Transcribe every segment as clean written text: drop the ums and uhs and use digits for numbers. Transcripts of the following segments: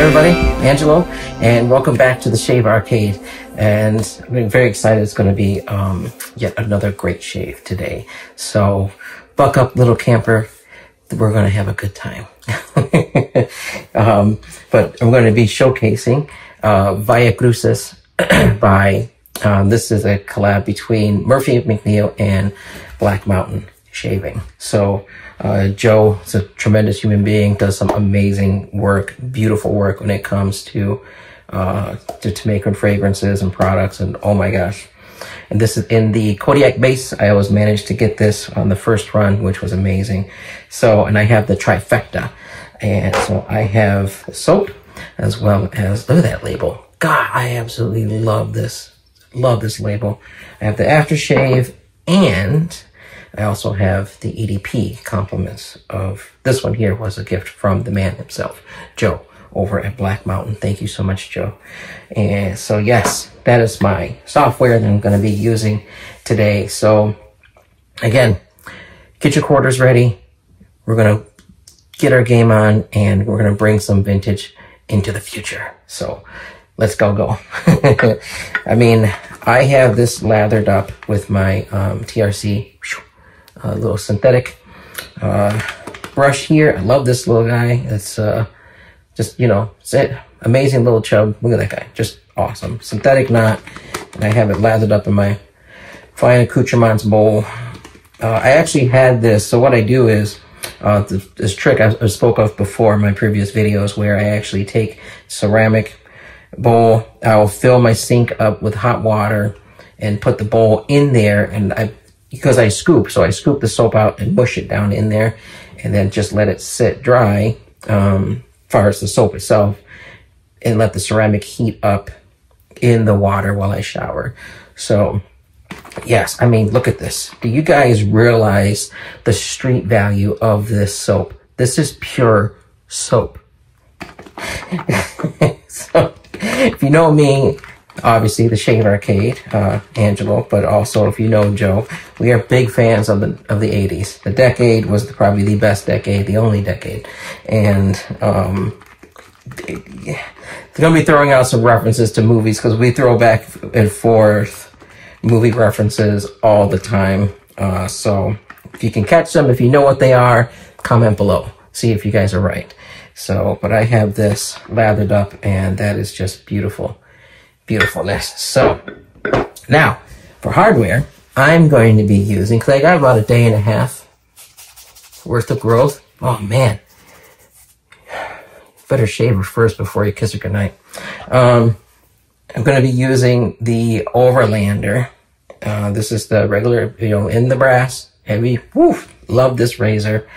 everybody, Angelo, and welcome back to the Shave Arcade. And I'm very excited. It's going to be yet another great shave today. So buck up, little camper. We're going to have a good time. But I'm going to be showcasing Valle Cruces by, this is a collab between Murphy McNeil and Black Mountain Shaving. So Joe is a tremendous human being, does some amazing work, beautiful work when it comes to making fragrances and products, and oh my gosh. And this is in the Kodiak base. I always managed to get this on the first run, which was amazing. So, and I have the trifecta. And so I have the soap as well as, look at that label. God, I absolutely love this. Love this label. I have the aftershave, and I also have the EDP compliments of, this one here was a gift from the man himself, Joe, over at Black Mountain. Thank you so much, Joe. And so yes, that is my software that I'm going to be using today. So again, get your quarters ready. We're going to get our game on, and we're going to bring some vintage into the future. So let's go. I mean, I have this lathered up with my TRC little synthetic brush here. I love this little guy. It's just, you know, it's an amazing little chub. Look at that guy, just awesome. Synthetic knot, and I have it lathered up in my fine accoutrements bowl. I actually had this, so what I do is this trick I spoke of before in my previous videos, where I actually take ceramic bowl, I'll fill my sink up with hot water and put the bowl in there, and because I scoop, so I scoop the soap out and mush it down in there, and then just let it sit dry, as far as the soap itself, and let the ceramic heat up in the water while I shower. So yes, I mean, look at this. Do you guys realize the street value of this soap? This is pure soap. So if you know me, obviously the Shave Arcade, Angelo, but also if you know Joe, we are big fans of the 80s. The decade was probably the best decade, the only decade. And they're going to be throwing out some references to movies, because we throw back and forth movie references all the time. So if you can catch them, if you know what they are, comment below. See if you guys are right. So, but I have this lathered up, and that is just beautiful. Beautifulness. So now for hardware, I'm going to be using, because I got about a day and a half worth of growth. Oh man, better shave her first before you kiss her goodnight. I'm going to be using the Overlander. This is the regular, you know, in the brass, heavy. Woo, love this razor.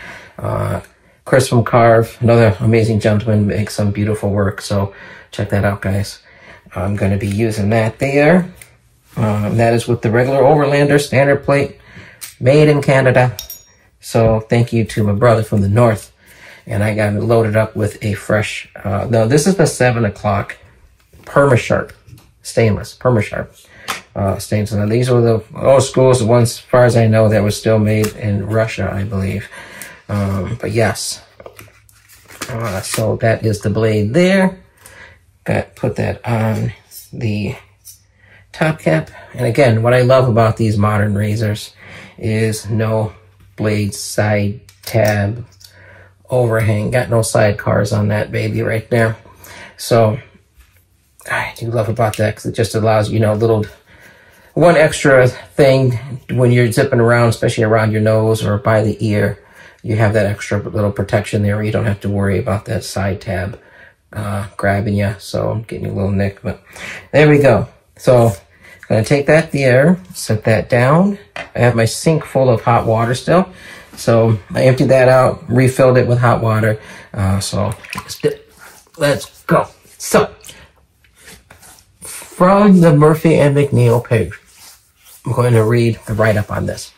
Chris from Karve, another amazing gentleman, makes some beautiful work. So check that out, guys. I'm going to be using that there. That is with the regular Overlander standard plate, made in Canada. So thank you to my brother from the north. And I got it loaded up with a fresh, no, this is the 7 o'clock Perma-Sharp stainless, Perma-Sharp stainless. Now these were the old schools, the ones, as far as I know, that was still made in Russia, I believe. But yes, so that is the blade there. Put that on the top cap. And again, what I love about these modern razors is no blade side tab overhang. Got no sidecars on that baby right there. So I do love about that, because it just allows, you know, one extra thing when you're zipping around, especially around your nose or by the ear. You have that extra little protection there where you don't have to worry about that side tab grabbing you. So I'm getting a little nick, but there we go. So I'm going to take that there, set that down. I have my sink full of hot water still. So I emptied that out, refilled it with hot water. So let's go. So from the Murphy and McNeil page, I'm going to read the write-up on this.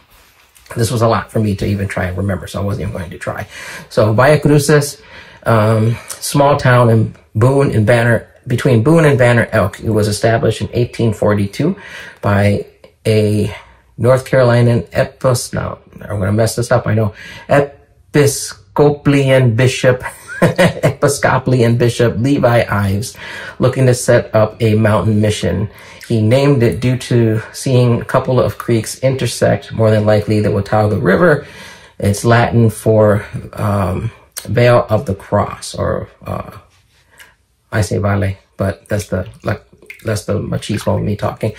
This was a lot for me to even try and remember, so I wasn't even going to try. So Valle Cruces, small town in Boone and Banner, between Boone and Banner Elk. It was established in 1842 by a North Carolinian now I'm going to mess this up, I know, Episcopalian bishop Episcopalian Bishop Levi Ives, looking to set up a mountain mission. He named it due to seeing a couple of creeks intersect, more than likely the Watauga River. It's Latin for Vale of the Cross, or I say vale, but that's the machismo of me talking.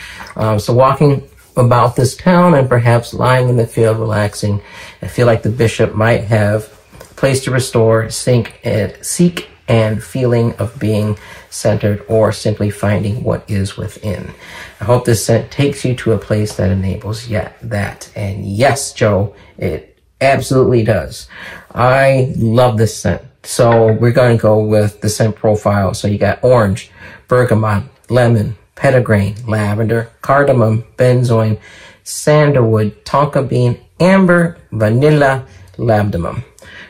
So walking about this town and perhaps lying in the field relaxing, I feel like the bishop might have a place to restore, seek and feeling of being centered, or simply finding what is within. I hope this scent takes you to a place that enables that. And yes, Joe, it absolutely does. I love this scent. So we're going to go with the scent profile. So you got orange, bergamot, lemon, petitgrain, lavender, cardamom, benzoin, sandalwood, tonka bean, amber, vanilla, labdanum.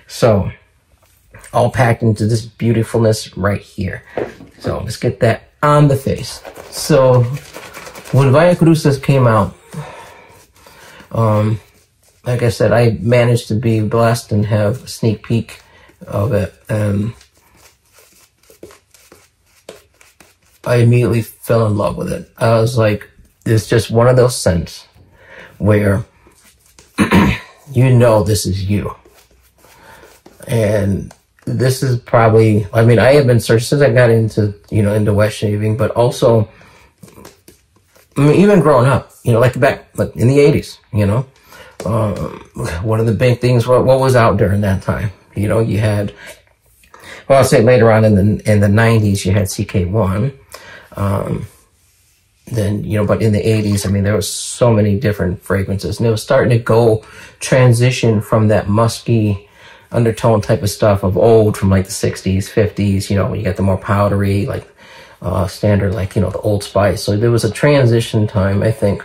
So all packed into this beautifulness right here. So let's get that on the face. So when Valle Cruces came out, like I said, I managed to be blessed and have a sneak peek of it. And I immediately fell in love with it. I was like, it's just one of those scents where you know this is you. And this is probably, I mean, I have been searching since I got into, into wet shaving, but also, I mean, even growing up, like back in the 80s, one of the big things, what was out during that time? You had, well, I'll say later on in the 90s, you had CK1. Then, but in the 80s, I mean, there was so many different fragrances, and it was starting to transition from that musky undertone type of stuff of old, from like the 60s, 50s, when you get the more powdery, like, standard, like, the Old Spice. So there was a transition time, I think,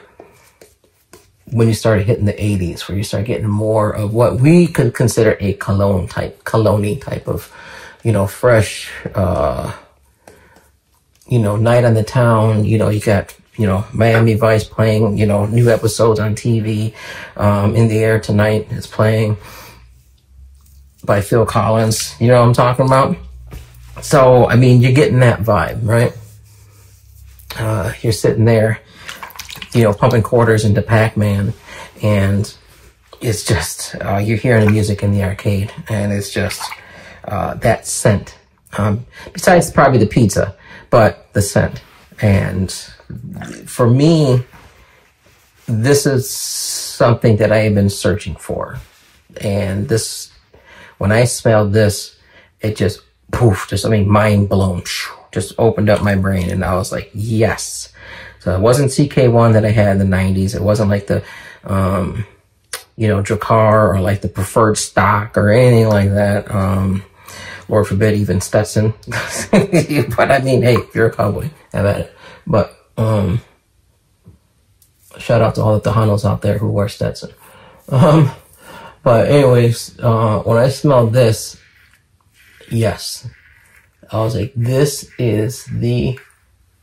when you started hitting the 80s, where you start getting more of what we could consider a cologne type of, fresh, night on the town. You got, Miami Vice playing, new episodes on TV. In the Air Tonight is playing by Phil Collins. You know what I'm talking about? So, I mean, you're getting that vibe, right? You're sitting there, pumping quarters into Pac-Man, and it's just, you're hearing the music in the arcade, and it's just, that scent. Besides probably the pizza, but the scent. And for me, this is something that I have been searching for. And this, when I smelled this, it just, poof, mind blown, just opened up my brain, and I was like, yes. So it wasn't CK1 that I had in the 90s. It wasn't like the, Drakkar, or like the preferred stock or anything like that. Lord forbid, even Stetson. But I mean, hey, if you're a cowboy, have at it. But, shout out to all the Tejanos out there who wear Stetson. But anyways, when I smelled this, yes, I was like, this is the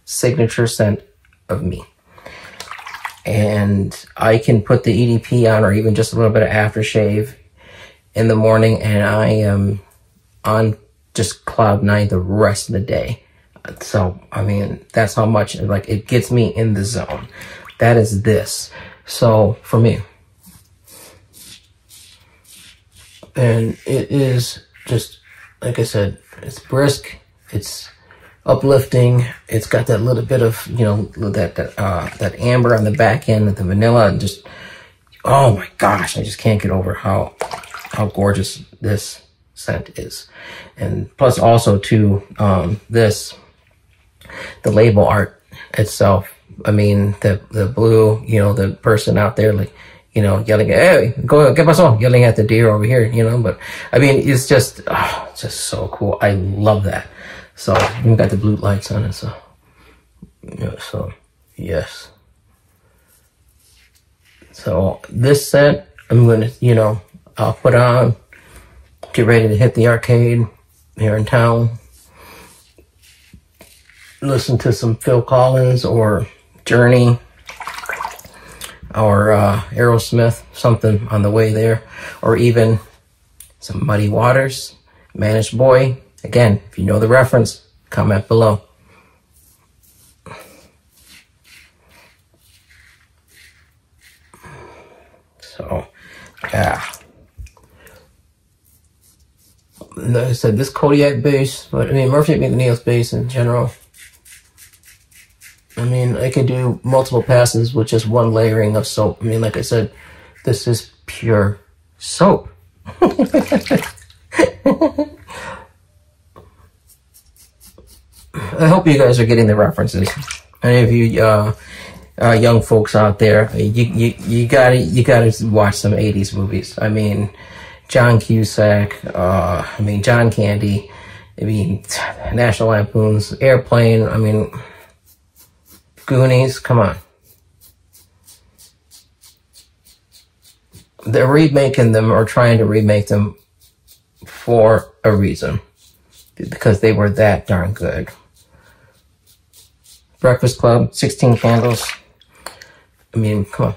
signature scent of me. And I can put the EDP on, or even just a little bit of aftershave in the morning, and I am on just cloud nine the rest of the day. So, I mean, that's how much, like, it gets me in the zone. That is this. So, for me. And it is just, like I said, it's brisk, it's uplifting, it's got that little bit of, that amber on the back end with the vanilla, and just, oh my gosh, I just can't get over how gorgeous this scent is. And plus also too, the label art itself, I mean, the blue, the person out there, like, yelling, hey, go, get pasó, yelling at the deer over here, but I mean, it's just so cool. I love that. So, you got the blue lights on it, so, yes. So, this scent, I'm gonna, I'll put on, get ready to hit the arcade here in town, listen to some Phil Collins or Journey or Aerosmith, something on the way there, or even some Muddy Waters, Managed Boy. Again, if you know the reference, comment below. So, yeah. Like I said, this Kodiak base, but I mean, Murphy McNeil's base in general. I mean, I could do multiple passes with just one layering of soap. I mean, like I said, this is pure soap. I hope you guys are getting the references. Any of you young folks out there, you gotta watch some 80s movies. I mean, John Cusack, I mean, John Candy, I mean, National Lampoon's Airplane, I mean, Goonies, come on. They're remaking them or trying to remake them for a reason. Because they were that darn good. Breakfast Club, 16 Candles. I mean, come on.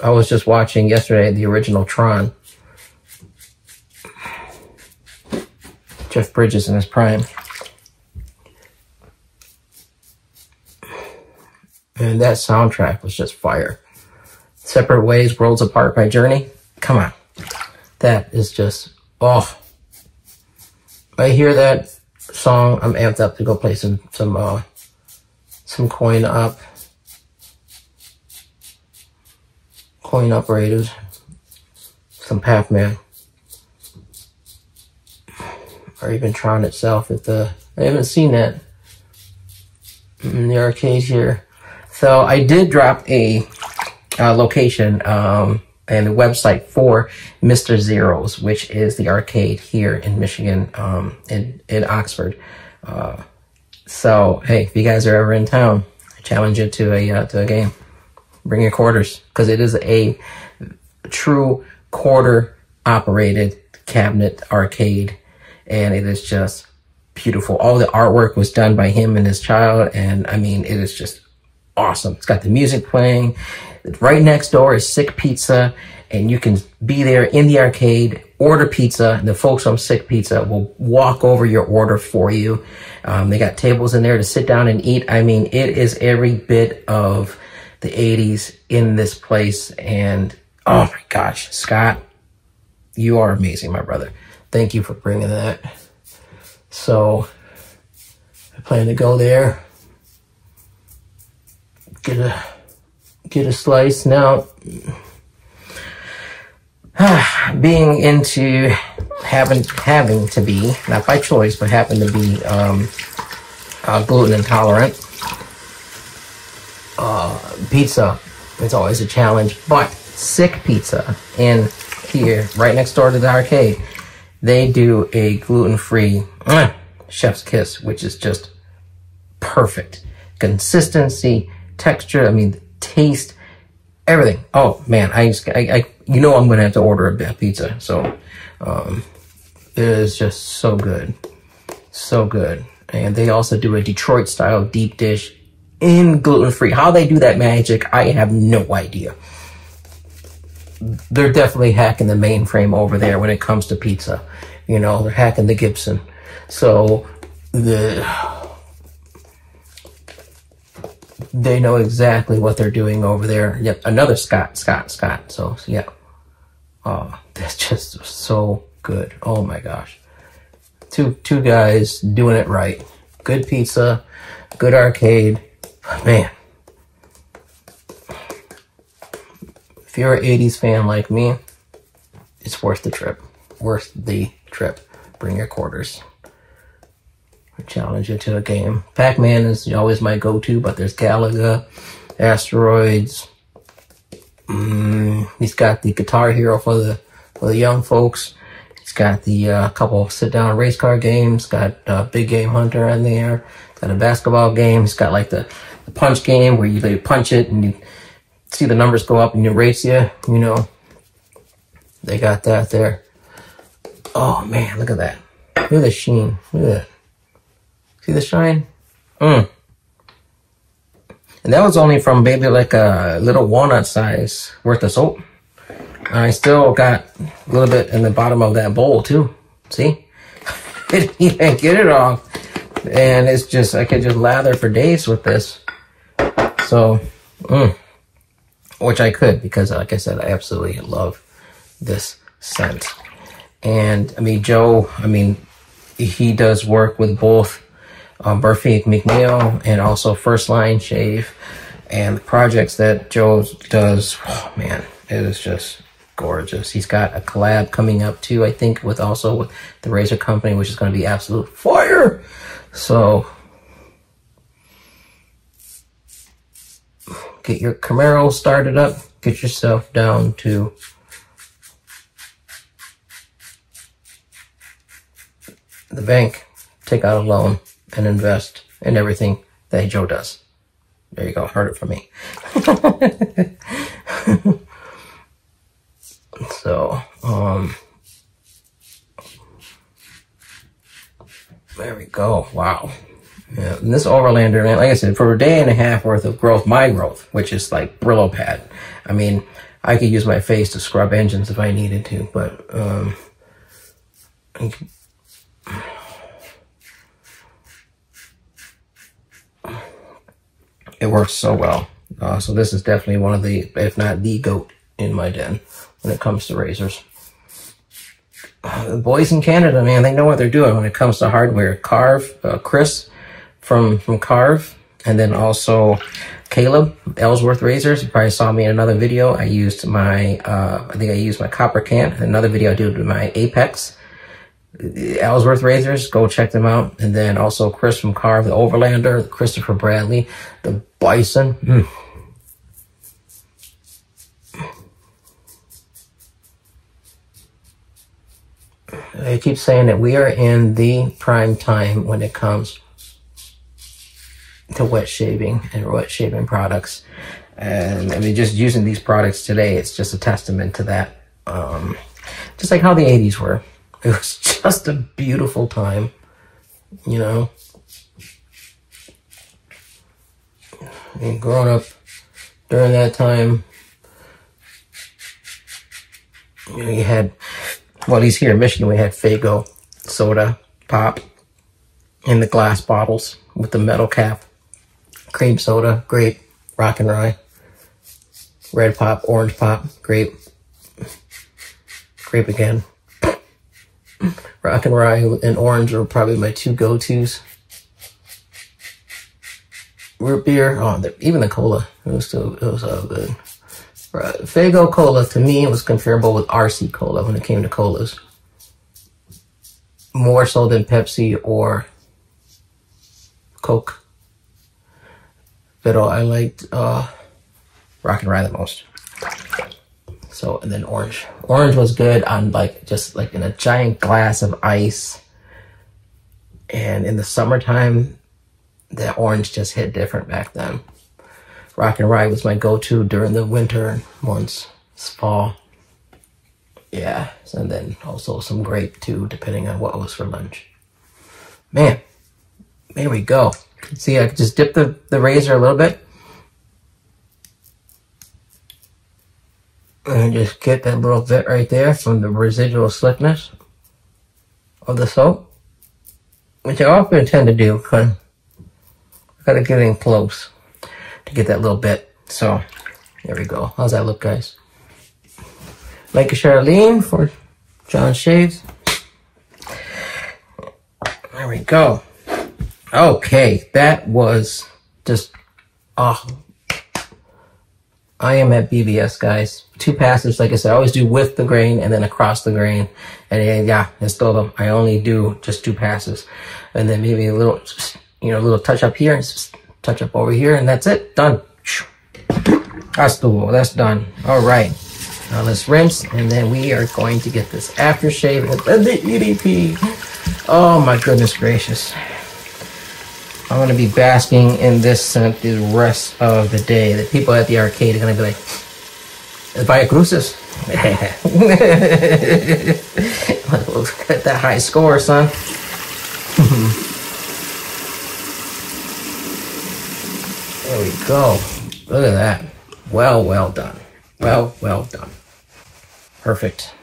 I was just watching yesterday the original Tron. Jeff Bridges in his prime. And that soundtrack was just fire. Separate Ways, Worlds Apart by Journey. Come on. That is just, oh. I hear that song, I'm amped up to go play some coin up. Coin operators. Some Pac-Man. Or even Tron itself. I haven't seen that in the arcade here. So I did drop a location and a website for Mr. Zero's, which is the arcade here in Michigan, in Oxford. So hey, if you guys are ever in town, I challenge you to a game. Bring your quarters, because it is a true quarter operated cabinet arcade, and it is just beautiful. All the artwork was done by him and his child, and I mean, it is just awesome. It's got the music playing. Right next door is Sick Pizza, and you can be there in the arcade, order pizza, and the folks from Sick Pizza will walk over your order for you. They got tables in there to sit down and eat. I mean, it is every bit of the 80s in this place, and oh my gosh, Scott, you are amazing, my brother. Thank you for bringing that. So I plan to go there, get a slice. Now, being into having to be, not by choice, but having to be gluten intolerant, pizza, it's always a challenge. But Sick Pizza in here, right next door to the arcade, they do a gluten-free chef's kiss, which is just perfect. Consistency, texture, I mean, taste, everything. Oh man, you know I'm gonna have to order a pizza. So it is just so good, so good. And they also do a Detroit style deep dish in gluten-free. How they do that magic, I have no idea. They're definitely hacking the mainframe over there when it comes to pizza. You know, they're hacking the Gibson. So they know exactly what they're doing over there. Yep, another Scott. So yeah. Oh, that's just so good. Oh my gosh. Two guys doing it right. Good pizza, good arcade. Man. If you're an 80s fan like me, it's worth the trip. Worth the trip. Bring your quarters. I challenge you to a game. Pac-Man is always my go-to, but there's Galaga, Asteroids. He's got the Guitar Hero for the young folks. He's got the couple sit-down race car games. Got Big Game Hunter on there. Got a basketball game. He's got like the punch game where you punch it and you see the numbers go up and it rates you. You know, they got that there. Oh man, look at that. Look at the sheen. Look at that. See the shine? And that was only from maybe like a little walnut size worth of soap. I still got a little bit in the bottom of that bowl too. See? Didn't even get it all. And it's just, I could just lather for days with this. So, which I could, because like I said, I absolutely love this scent. And I mean, Joe, I mean, he does work with both Murphy McNeil and also First Line Shave. And the projects that Joe does, oh man, it is just gorgeous. He's got a collab coming up too, I think, with the razor company, which is going to be absolute fire. So get your Camaro started up, get yourself down to the bank, take out a loan, and invest in everything that Joe does. There you go, heard it from me. So, there we go. Wow. Yeah, and this Overlander, man, like I said, for a day and a half worth of growth, my growth, which is like Brillo pad. I mean, I could use my face to scrub engines if I needed to, but, it works so well. So this is definitely one of the, if not the GOAT in my den when it comes to razors. The boys in Canada, man, they know what they're doing when it comes to hardware. Karve, Chris from Karve, and then also Caleb, Ellsworth Razors. You probably saw me in another video. I used my, I think I used my copper can. Another video I did with my Apex. Ellsworth Razors, go check them out. And then also Chris from Karve, the Overlander, the Christopher Bradley, the Bison. I keep saying that we are in the prime time when it comes to wet shaving and wet shaving products. And I mean, just using these products today, it's just a testament to that. Just like how the 80s were. It was just a beautiful time, you know. And growing up during that time, you know, you had, well, at least here in Michigan, we had Faygo soda pop in the glass bottles with the metal cap, cream soda, grape, rock and rye, red pop, orange pop, grape again. Rock and rye and orange are probably my two go-tos. Root beer, even the cola, it was all good. Faygo cola, to me, it was comparable with RC cola when it came to colas. More so than Pepsi or Coke. But I liked Rock and Rye the most. So, and then orange. Orange was good on just in a giant glass of ice. And in the summertime, the orange just hit different back then. Rock and Rye was my go-to during the winter months, fall. Yeah, and then also some grape too, depending on what was for lunch. Man, there we go. See, I just dip the razor a little bit. And just get that little bit right there from the residual slickness of the soap. Which I often tend to do, because I gotta get in close to get that little bit. So, there we go. How's that look, guys? Like a Charlene for John Shaves. There we go. Okay, that was just, I am at BBS, guys. 2 passes, like I said, I always do with the grain and then across the grain. And yeah, it's still, I only do just 2 passes. And then maybe a little, little touch up here, and just touch up over here, and that's it. Done. That's done. All right. Now let's rinse, and then we are going to get this aftershave and the EDP. Oh my goodness gracious. I'm going to be basking in this scent the rest of the day. The people at the arcade are going to be like, Valle Cruces. Look at that high score, son. There we go. Look at that. Well done. Well done. Perfect.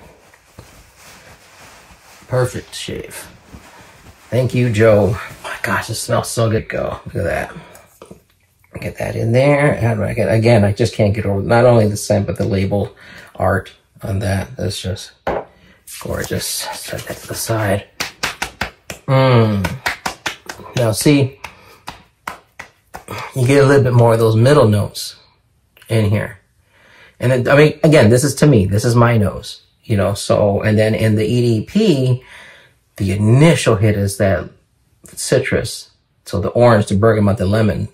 Perfect shave. Thank you, Joe. Oh my gosh, it smells so good. Go. Look at that. Get that in there. And again, I just can't get over not only the scent, but the label art on that. That's just gorgeous. Set that to the side. Now see, you get a little bit more of those middle notes in here. And then, I mean, again, this is to me, this is my nose, you know, so, and then in the EDP, the initial hit is that citrus. So the orange, the bergamot, the lemon.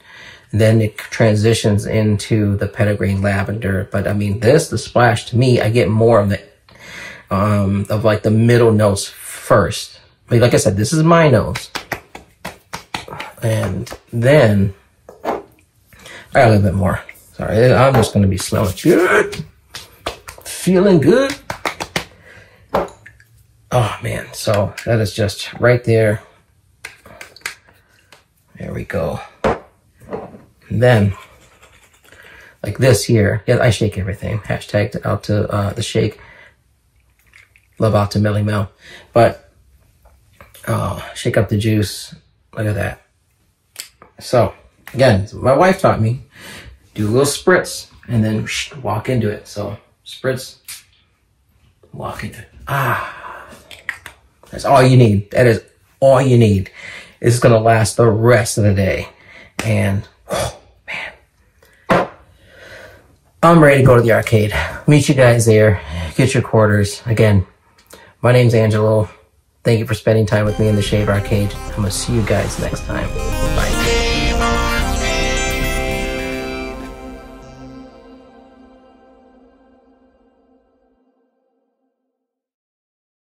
And then it transitions into the petitgrain lavender. But I mean, the splash to me, I get more of the, of like the middle notes first. I mean, like I said, this is my nose. And then, I got a little bit more. Sorry, I'm just going to be smelling good. Feeling good. Oh, man. So that is just right there. There we go. And then, like this here. Yeah, I shake everything. Hashtag out to the shake. Love out to Millie Mel. But, shake up the juice. Look at that. So, again, my wife taught me. Do a little spritz and then walk into it. So spritz, walk into it. That's all you need. That is all you need. It's going to last the rest of the day. And, oh, man. I'm ready to go to the arcade. Meet you guys there. Get your quarters. Again, my name's Angelo. Thank you for spending time with me in the Shave Arcade. I'm going to see you guys next time.